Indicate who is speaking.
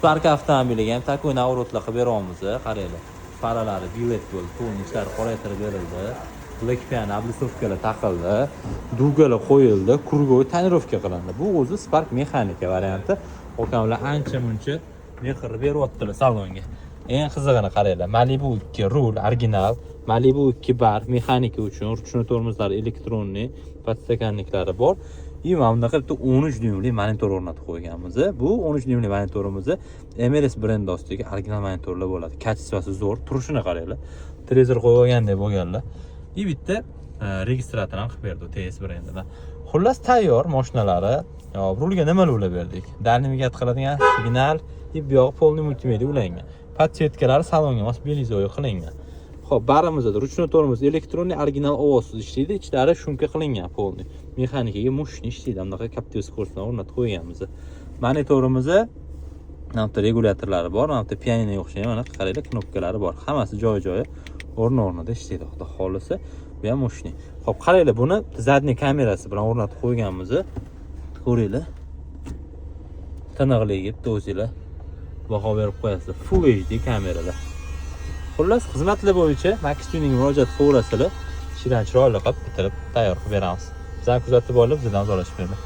Speaker 1: Spark avtomobiliga ham takoy navrotlar qilib beryapmiz. Qaranglar. Faralari billet bo'ldi, to'g'ri ishlari qoraytirib berildi. Black piano oblisovkalar taqildi, dugalar qo'yildi, krugoy tonirovka qilindi. Bu o'zi Spark mexanika varianti. Okamlar ancha-muncha mehr beryaptilar salonga. Eng qizig'ini qaranglar. Malibu 2 rul original, Malibu 2 bar mexanika uchun ruchnoy tormozlari elektronniy, podstakanliklari bor. И mana bunaqa 13 dyumli monitor o'rnatib qo'yganmiz. Bu 13 dyumli monitorimiz MLS brendi ostidagi original monitorlar bo'ladi. Kачествоsi zo'r, turishini qaranglar. Televizor qo'yib olgandek bo'lganlar. И bitta registrator ham qilib berdi TS brendidan. Xullas tayyor mashinalari. Rulga nima ulab berdik? Dinamogat qiladigan signal, bu yoq polni multimedia ulangan. Podsvetkalari salonga mos belizoy qilingan. Xo'p, barimizda ruchnoy tormoz elektronniy original ovozsiz ishlaydi. Ichlari shunka qilingan polni. Mexanikaga mushni ishlaydi. Bunaqa kaptiv skorsdan o'rnatib qo'yganmiz. Monitorimiz navta regulyatorlari bor, navta pianinoga o'xshagan mana qaranglar knopkalari bor. Hammasi joy-joyi o'rnida ishlaydi, xudo xolisa. Bu ham mushni. Xo'p, qaranglar, buni zadniy kamerasi bilan o'rnatib qo'yganmiz. Ko'ringlar. Tiniqligiga bitta o'zinglar baho berib qo'yasizlar. Full HD kameralar. Xullas, xizmatlar bo'yicha Max Tuning murojaat qilasizlar. Ishidan chiroyli qilib bitirib tayyor qilib beramiz. Bizani kuzatib olib, bizdan so'rashib bering.